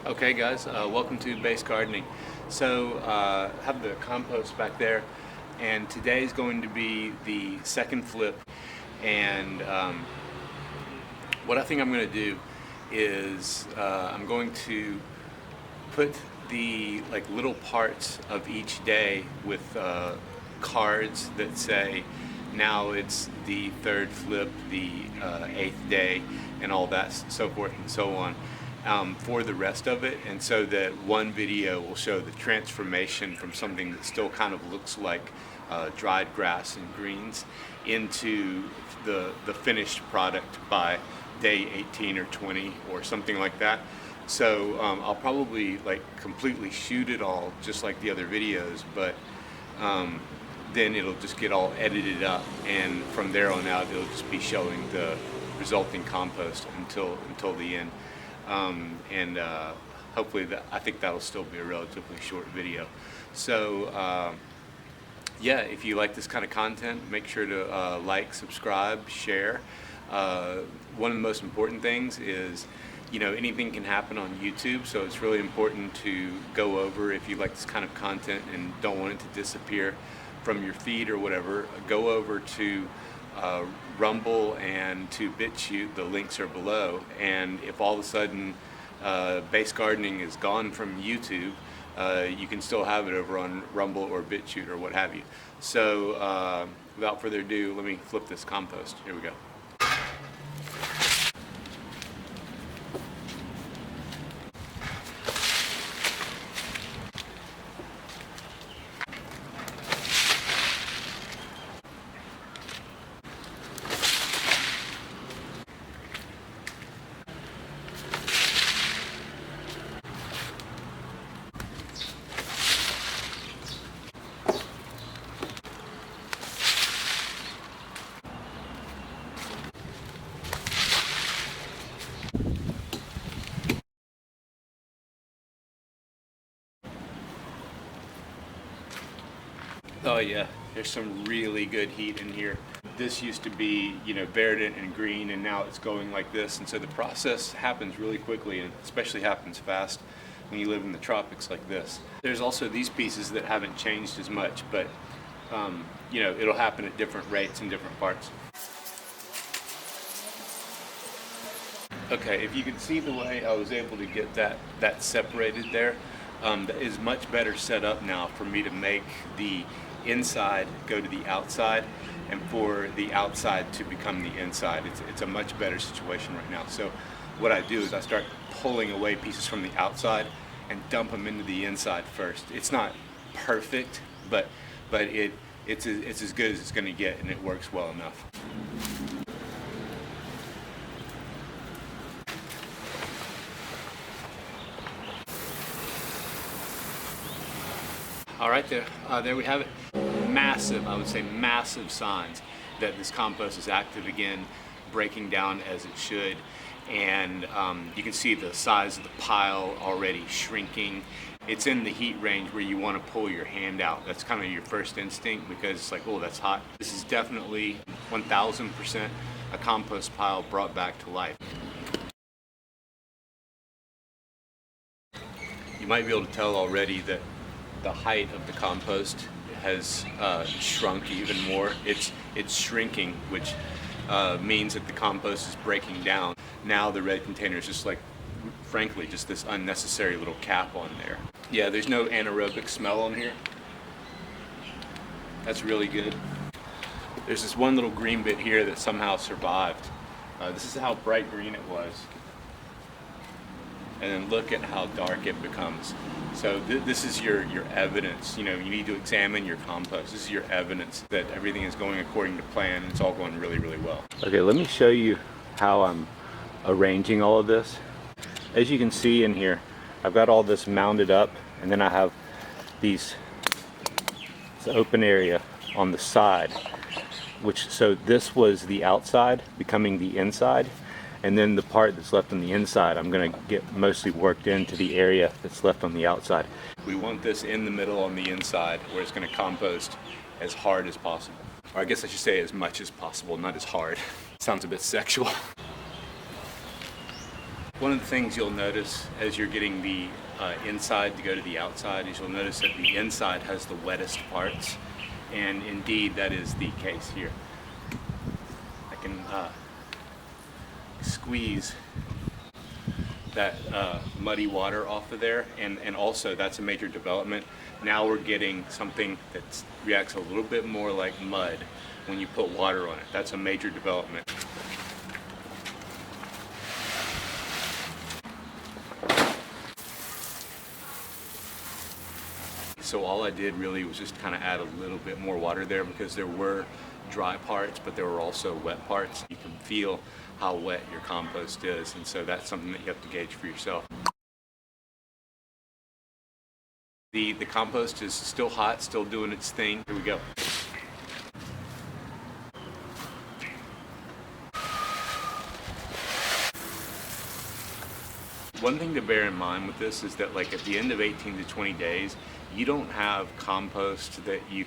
Okay guys, welcome to Base Gardening. So have the compost back there, and today is going to be the second flip. And what I think I'm going to do is I'm going to put the little parts of each day with cards that say now it's the third flip, the eighth day, and all that, so forth and so on. For the rest of it, and so that one video will show the transformation from something that still kind of looks like dried grass and greens into the finished product by day 18 or 20 or something like that. So I'll probably completely shoot it all just like the other videos, but then it'll just get all edited up, and from there on out it'll just be showing the resulting compost until the end. Hopefully I think that'll still be a relatively short video. So yeah, if you like this kind of content, make sure to like, subscribe, share. One of the most important things is, anything can happen on YouTube, so it's really important to go over, if you like this kind of content and don't want it to disappear from your feed or whatever, go over to Rumble and to BitChute. The links are below, and if all of a sudden Base Gardening is gone from YouTube, you can still have it over on Rumble or BitChute or what have you. So without further ado, let me flip this compost. Here we go. Oh yeah, there's some really good heat in here. This used to be, verdant and green, and now it's going like this. And so the process happens really quickly, and especially happens fast when you live in the tropics like this. There's also these pieces that haven't changed as much, but it'll happen at different rates in different parts. Okay, if you can see the way I was able to get that separated there, that is much better set up now for me to make the inside go to the outside, and for the outside to become the inside. It's a much better situation right now. So what I do is I start pulling away pieces from the outside and dump them into the inside first. It's not perfect, but it's as good as it's going to get, and it works well enough. All right, there we have it. Massive, I would say massive signs that this compost is active again, breaking down as it should. And you can see the size of the pile already shrinking. It's in the heat range where you want to pull your hand out. That's kind of your first instinct, because it's like, oh, that's hot. This is definitely 1000% a compost pile brought back to life. You might be able to tell already that the height of the compost has shrunk even more. It's shrinking, which means that the compost is breaking down. Now the red container is just frankly, just this unnecessary little cap on there. Yeah, there's no anaerobic smell on here. That's really good. There's this one little green bit here that somehow survived. This is how bright green it was. And then look at how dark it becomes. So this is your evidence. You need to examine your compost. This is your evidence that everything is going according to plan, and it's all going really, really well. Okay, let me show you how I'm arranging all of this. As you can see in here, I've got all this mounded up, and then I have this open area on the side, so this was the outside becoming the inside. And then the part that's left on the inside, I'm going to get mostly worked into the area that's left on the outside. We want this in the middle on the inside, where it's going to compost as hard as possible. Or I guess I should say as much as possible, not as hard. Sounds a bit sexual. One of the things you'll notice as you're getting the inside to go to the outside is you'll notice that the inside has the wettest parts, and indeed that is the case here. I can squeeze that muddy water off of there, and also that's a major development. Now we're getting something that reacts a little bit more like mud when you put water on it. That's a major development. So all I did really was just kind of add a little bit more water there, because there were dry parts, but there were also wet parts. You can feel how wet your compost is, and so that's something that you have to gauge for yourself. The compost is still hot, still doing its thing. Here we go. One thing to bear in mind with this is that, like, at the end of 18 to 20 days, you don't have compost that you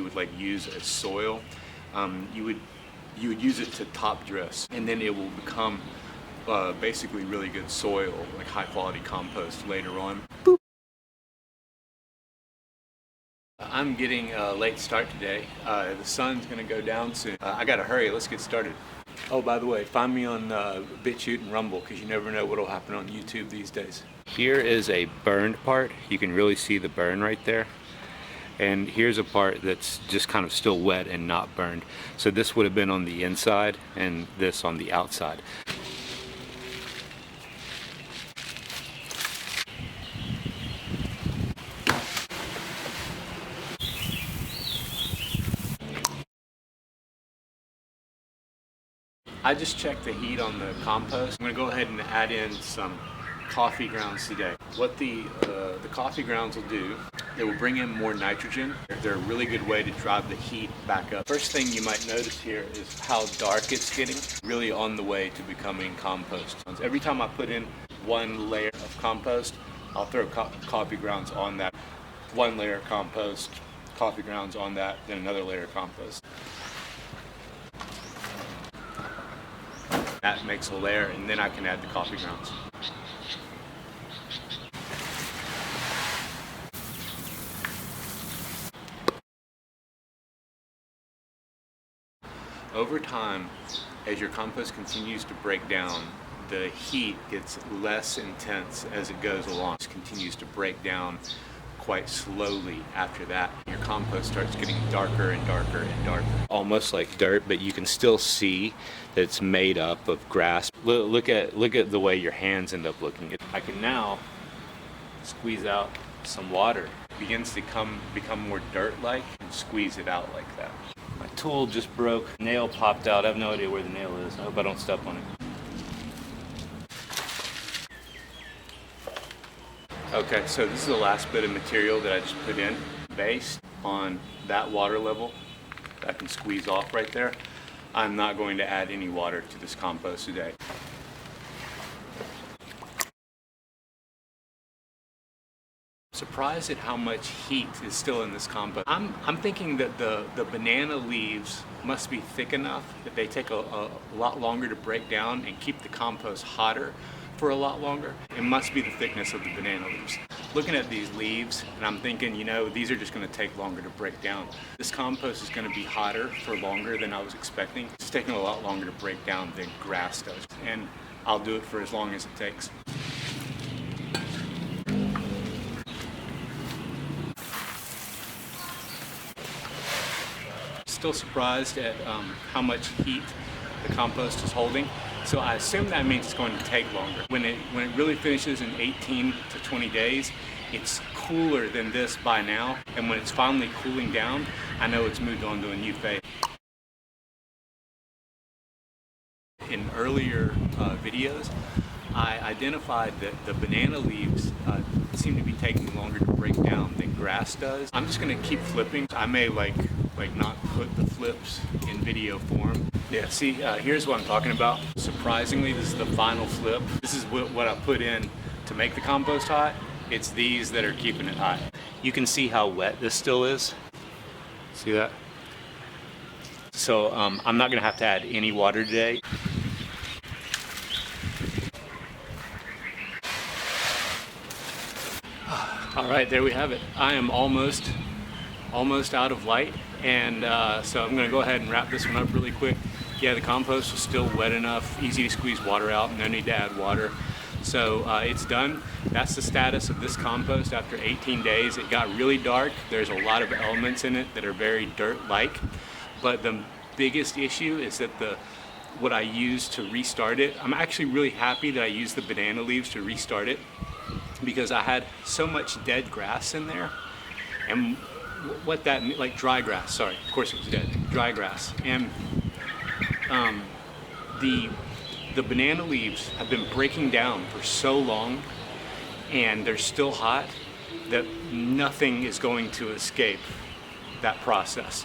would like use as soil. You would use it to top dress, and then it will become basically really good soil, like high quality compost later on. Boop. I'm getting a late start today. The sun's gonna go down soon. I gotta hurry. Let's get started. Oh, by the way, find me on BitChute and Rumble, because you never know what'll happen on YouTube these days. Here is a burned part. You can really see the burn right there. And here's a part that's just kind of still wet and not burned. So this would have been on the inside and this on the outside. I just checked the heat on the compost. I'm gonna go ahead and add in some coffee grounds today. What the coffee grounds will do, it will bring in more nitrogen. They're a really good way to drive the heat back up. First thing you might notice here is how dark it's getting, really on the way to becoming compost. Every time I put in one layer of compost, I'll throw coffee grounds on that. One layer of compost, coffee grounds on that, then another layer of compost. That makes a layer, and then I can add the coffee grounds. Over time, as your compost continues to break down, the heat gets less intense as it goes along. It continues to break down quite slowly after that. Your compost starts getting darker and darker and darker. Almost like dirt, but you can still see that it's made up of grass. Look at the way your hands end up looking. I can now squeeze out some water. It begins to become more dirt-like, and squeeze it out like that. My tool just broke. Nail popped out. I have no idea where the nail is. I hope I don't step on it. Okay, so this is the last bit of material that I just put in. Based on that water level that I can squeeze off right there, I'm not going to add any water to this compost today. Surprised at how much heat is still in this compost. I'm thinking that the banana leaves must be thick enough that they take a lot longer to break down and keep the compost hotter for a lot longer. It must be the thickness of the banana leaves. Looking at these leaves, and I'm thinking, you know, these are just gonna take longer to break down. This compost is gonna be hotter for longer than I was expecting. It's taking a lot longer to break down than grass does, and I'll do it for as long as it takes. Still surprised at how much heat the compost is holding. So I assume that means it's going to take longer. When it really finishes in 18 to 20 days, it's cooler than this by now. And when it's finally cooling down, I know it's moved on to a new phase. In earlier videos, I identified that the banana leaves seem to be taking longer to break down than grass does. I'm just gonna keep flipping. I may like not put the flips in video form. Yeah, see, here's what I'm talking about. Surprisingly, this is the final flip. This is what I put in to make the compost hot. It's these that are keeping it hot. You can see how wet this still is. See that? So I'm not gonna have to add any water today. All right, there we have it. I am almost out of light, and so I'm gonna go ahead and wrap this one up really quick. Yeah, the compost was still wet enough, easy to squeeze water out, no need to add water. So it's done. That's the status of this compost after 18 days. It got really dark. There's a lot of elements in it that are very dirt-like, but the biggest issue is that what I used to restart it, I'm actually really happy that I used the banana leaves to restart it, because I had so much dead grass in there. And what that, like dry grass, sorry, of course it was dead, dry grass. And the banana leaves have been breaking down for so long, and they're still hot, that nothing is going to escape that process.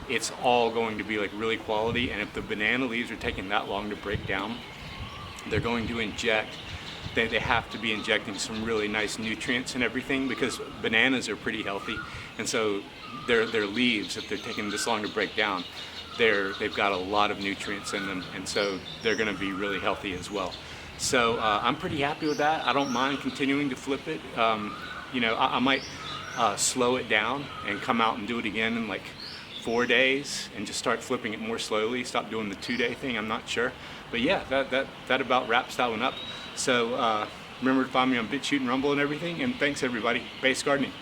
It's all going to be like really quality, and if the banana leaves are taking that long to break down, they're going to inject, they have to be injecting some really nice nutrients and everything, because bananas are pretty healthy, and so their leaves, if they're taking this long to break down, they've got a lot of nutrients in them, and so they're going to be really healthy as well. So I'm pretty happy with that. I don't mind continuing to flip it. You know, I might slow it down and come out and do it again in like 4 days and just start flipping it more slowly, stop doing the 2-day thing, I'm not sure. But yeah, that about wraps that one up. So remember to find me on BitChute and Rumble and everything, and thanks everybody. Base Gardening.